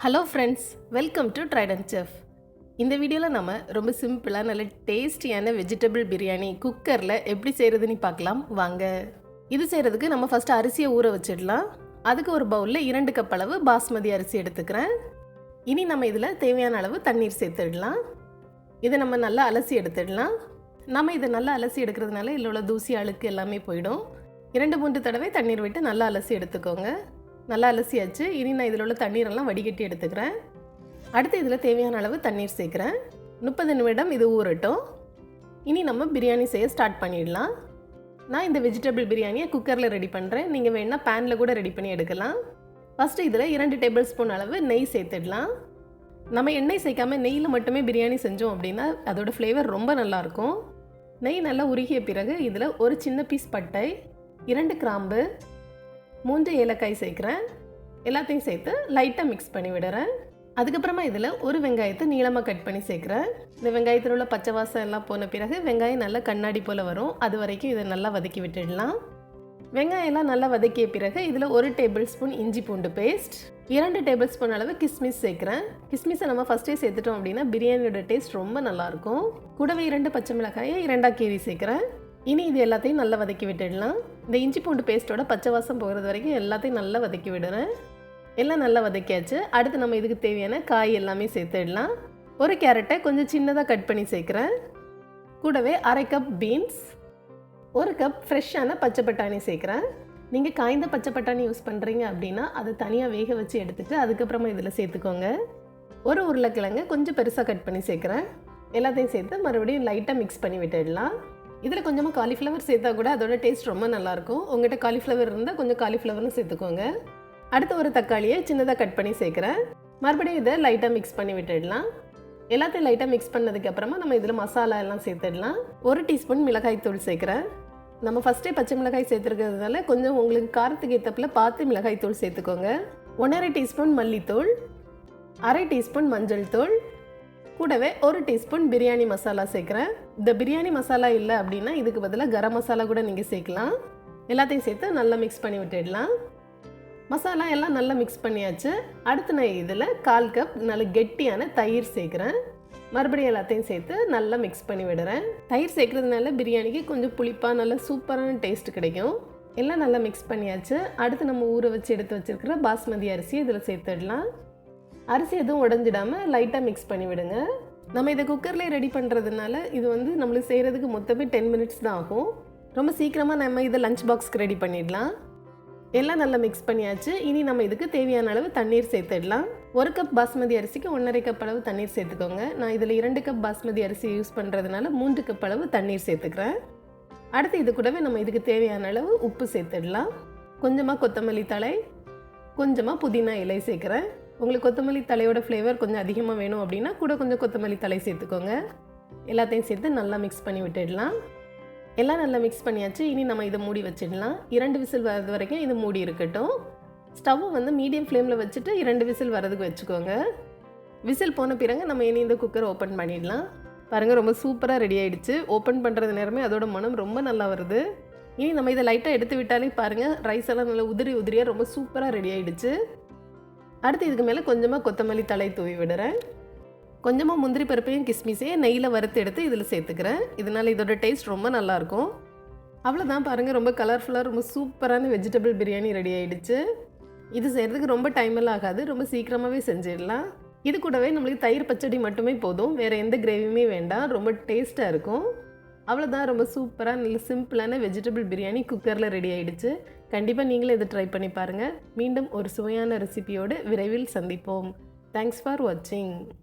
Hello friends, welcome to Trident chef. இந்த வீடியோவில் நம்ம ரொம்ப சிம்பிளாக நல்ல டேஸ்டியான வெஜிடபிள் பிரியாணி குக்கரில் எப்படி செய்கிறதுன்னு பார்க்கலாம் வாங்க. இது செய்கிறதுக்கு நம்ம ஃபஸ்ட்டு அரிசியை ஊற வச்சிடலாம். அதுக்கு ஒரு பவுலில் 2 கப் அளவு பாஸ்மதி அரிசி எடுத்துக்கிறேன். இனி நம்ம இதில் தேவையான அளவு தண்ணீர் சேர்த்துடலாம். இதை நம்ம நல்லா அலசி எடுத்துடலாம். நம்ம இதை நல்லா அலசி எடுக்கிறதுனால இதில் உள்ள தூசி அழுக்கு எல்லாமே போயிடும். 2-3 தடவை தண்ணீர் விட்டு நல்லா அலசி எடுத்துக்கோங்க. நல்லா அலசியாச்சு. இனி நான் இதில் உள்ள தண்ணீரெல்லாம் வடிகட்டி எடுத்துக்கிறேன். அடுத்து இதில் தேவையான அளவு தண்ணீர் சேர்க்குறேன். 30 நிமிடம் இது ஊறட்டும். இனி நம்ம பிரியாணி செய்ய ஸ்டார்ட் பண்ணிடலாம். நான் இந்த வெஜிடபிள் பிரியாணியை குக்கரில் ரெடி பண்ணுறேன். நீங்கள் வேணால் பேனில் கூட ரெடி பண்ணி எடுக்கலாம். ஃபஸ்ட்டு இதில் 2 டேபிள் ஸ்பூன் அளவு நெய் சேர்த்துடலாம். நம்ம எண்ணெய் சேர்க்காமல் நெய்யில் மட்டுமே பிரியாணி செஞ்சோம் அப்படின்னா அதோட ஃப்ளேவர் ரொம்ப நல்லாயிருக்கும். நெய் நல்லா உருகிய பிறகு இதில் ஒரு சின்ன பீஸ் பட்டை, 2 கிராம்பு, 3 ஏலக்காய் சேர்க்குறேன். எல்லாத்தையும் சேர்த்து லைட்டாக மிக்ஸ் பண்ணி விடுறேன். அதுக்கப்புறமா இதில் ஒரு வெங்காயத்தை நீளமாக கட் பண்ணி சேர்க்குறேன். இந்த வெங்காயத்தில் உள்ள பச்சை வாசம் எல்லாம் போன பிறகு வெங்காயம் நல்லா கண்ணாடி போல் வரும். அது வரைக்கும் இதை நல்லா வதக்கி விட்டுடலாம். வெங்காயம் எல்லாம் நல்லா வதக்கிய பிறகு இதில் 1 டேபிள் ஸ்பூன் இஞ்சி பூண்டு பேஸ்ட், 2 டேபிள் ஸ்பூன் அளவு கிஸ்மிஸ் சேர்க்குறேன். கிஸ்மிஸை நம்ம ஃபஸ்ட்டே சேர்த்துட்டோம் அப்படின்னா பிரியாணியோட டேஸ்ட் ரொம்ப நல்லாயிருக்கும். கூடவே 2 பச்சை மிளகாயை 2ஆக கீறி சேர்க்குறேன். இனி இது எல்லாத்தையும் நல்லா வதக்கி விட்டுடலாம். இந்த இஞ்சி பூண்டு பேஸ்ட்டோட பச்சை வாசம் போகிறது வரைக்கும் எல்லாத்தையும் நல்லா வதக்கி விடுறேன். எல்லாம் நல்லா வதக்கியாச்சு. அடுத்து நம்ம இதுக்கு தேவையான காய் எல்லாமே சேர்த்துடலாம். ஒரு கேரட்டை கொஞ்சம் சின்னதாக கட் பண்ணி சேர்க்குறேன். கூடவே 1/2 கப் பீன்ஸ், 1 கப் ஃப்ரெஷ்ஷான பச்சை பட்டாணி சேர்க்குறேன். நீங்கள் காய்ந்த பச்சை பட்டாணி யூஸ் பண்ணுறீங்க அப்படின்னா அதை தனியாக வேக வச்சு எடுத்துகிட்டு அதுக்கப்புறமா இதில் சேர்த்துக்கோங்க. ஒரு உருளைக்கிழங்கு கொஞ்சம் பெருசாக கட் பண்ணி சேர்க்குறேன். எல்லாத்தையும் சேர்த்து மறுபடியும் லைட்டாக மிக்ஸ் பண்ணி விட்டுடலாம். இதில் கொஞ்சமாக காலிஃப்ளவர் சேர்த்தா கூட அதோட டேஸ்ட் ரொம்ப நல்லாயிருக்கும். உங்கள்கிட்ட காலிஃப்ளவர் இருந்தால் கொஞ்சம் காலிஃப்ளவரும் சேர்த்துக்கோங்க. அடுத்து ஒரு தக்காளியை சின்னதாக கட் பண்ணி சேர்க்குறேன். மறுபடியும் இதை லைட்டாக மிக்ஸ் பண்ணி விட்டுடலாம். எல்லாத்தையும் லைட்டாக மிக்ஸ் பண்ணதுக்கப்புறமா நம்ம இதில் மசாலா எல்லாம் சேர்த்துடலாம். 1 டீஸ்பூன் மிளகாய் தூள் சேர்க்குறேன். நம்ம ஃபஸ்ட்டே பச்சை மிளகாய் சேர்த்துருக்கிறதுனால கொஞ்சம் உங்களுக்கு காரத்துக்கு ஏற்றப்பில் பார்த்து மிளகாய் தூள் சேர்த்துக்கோங்க. 1/2 டீஸ்பூன் மல்லித்தூள், 1/2 டீஸ்பூன் மஞ்சள் தூள், கூடவே 1 டீஸ்பூன் பிரியாணி மசாலா சேர்க்குறேன். இந்த பிரியாணி மசாலா இல்லை அப்படின்னா இதுக்கு பதிலாக கரம் மசாலா கூட நீங்கள் சேர்க்கலாம். எல்லாத்தையும் சேர்த்து நல்லா மிக்ஸ் பண்ணி விட்டுடலாம். மசாலா எல்லாம் நல்லா மிக்ஸ் பண்ணியாச்சு. அடுத்து நான் இதில் 1/4 கப் நல்ல கெட்டியான தயிர் சேர்க்குறேன். மறுபடியும் எல்லாத்தையும் சேர்த்து நல்லா மிக்ஸ் பண்ணி விடுறேன். தயிர் சேர்க்குறதுனால பிரியாணிக்கு கொஞ்சம் புளிப்பாக நல்ல சூப்பரான டேஸ்ட் கிடைக்கும். எல்லாம் நல்லா மிக்ஸ் பண்ணியாச்சு. அடுத்து நம்ம ஊற வச்சு எடுத்து வச்சுருக்கிற பாஸ்மதி அரிசி இதில் சேர்த்துடலாம். அரிசி எதுவும் உடஞ்சிடாமல் லைட்டாக மிக்ஸ் பண்ணி விடுங்க. நம்ம இதை குக்கர்லேயே ரெடி பண்ணுறதுனால இது நம்மளுக்கு செய்கிறதுக்கு மொத்தமே 10 மினிட்ஸ் தான் ஆகும். ரொம்ப சீக்கிரமாக நம்ம இதை லஞ்ச் பாக்ஸ்க்கு ரெடி பண்ணிடலாம். எல்லாம் நல்லா மிக்ஸ் பண்ணியாச்சு. இனி நம்ம இதுக்கு தேவையான அளவு தண்ணீர் சேர்த்துடலாம். 1 கப் பாஸ்மதி அரிசிக்கு 1/2 கப் அளவு தண்ணீர் சேர்த்துக்கோங்க. நான் இதில் 2 கப் பாஸ்மதி அரிசி யூஸ் பண்ணுறதுனால 3 கப் அளவு தண்ணீர் சேர்த்துக்கிறேன். அடுத்து இது கூடவே நம்ம இதுக்கு தேவையான அளவு உப்பு சேர்த்துடலாம். கொஞ்சமாக கொத்தமல்லி தழை, கொஞ்சமாக புதினா இலை சேர்க்குறேன். உங்களுக்கு கொத்தமல்லி தலையோட ஃப்ளேவர் கொஞ்சம் அதிகமாக வேணும் அப்படின்னா கூட கொஞ்சம் கொத்தமல்லி தலை சேர்த்துக்கோங்க. எல்லாத்தையும் சேர்த்து நல்லா மிக்ஸ் பண்ணி விட்டுடலாம். எல்லாம் நல்லா மிக்ஸ் பண்ணியாச்சு. இனி நம்ம இதை மூடி வச்சிடலாம். 2 விசில் வர்றது வரைக்கும் இது மூடி இருக்கட்டும். ஸ்டவ் மீடியம் ஃப்ளேமில் வச்சுட்டு 2 விசில் வரதுக்கு வச்சுக்கோங்க. விசில் போன பிறகு நம்ம இனி இந்த குக்கர் ஓப்பன் பண்ணிடலாம். பாருங்கள், ரொம்ப சூப்பராக ரெடி ஆகிடுச்சு. ஓப்பன் பண்ணுறது நேரமே அதோட மனம் ரொம்ப நல்லா வருது. இனி நம்ம இதை லைட்டாக எடுத்து விட்டாலே பாருங்கள், ரைஸ் எல்லாம் நல்லா உதிரியாக ரொம்ப சூப்பராக ரெடி ஆகிடுச்சு. அடுத்து இதுக்கு மேலே கொஞ்சமாக கொத்தமல்லி தழை தூவி விடுறேன். கொஞ்சமாக முந்திரி பருப்பையும் கிஸ்மிஸையும் நெய்யில் வறுத்து எடுத்து இதில் சேர்த்துக்கிறேன். இதனால் இதோட டேஸ்ட் ரொம்ப நல்லாயிருக்கும். அவ்வளோதான் பாருங்கள், ரொம்ப கலர்ஃபுல்லாக ரொம்ப சூப்பரான வெஜிடபிள் பிரியாணி ரெடி ஆகிடுச்சு. இது செய்கிறதுக்கு ரொம்ப டைம் எல்லாம் ஆகாது. ரொம்ப சீக்கிரமாகவே செஞ்சிடலாம். இது கூடவே நம்மளுக்கு தயிர் பச்சடி மட்டுமே போதும். வேறு எந்த கிரேவியுமே வேண்டாம். ரொம்ப டேஸ்ட்டாக இருக்கும். அவ்வளோதான், ரொம்ப சூப்பராக நல்ல சிம்பிளான வெஜிடபிள் பிரியாணி குக்கரில் ரெடி ஆகிடுச்சு. கண்டிப்பாக நீங்களும் இதை ட்ரை பண்ணி பாருங்கள். மீண்டும் ஒரு சுவையான ரெசிபியோடு விரைவில் சந்திப்போம். தேங்க்ஸ் ஃபார் வாட்சிங்.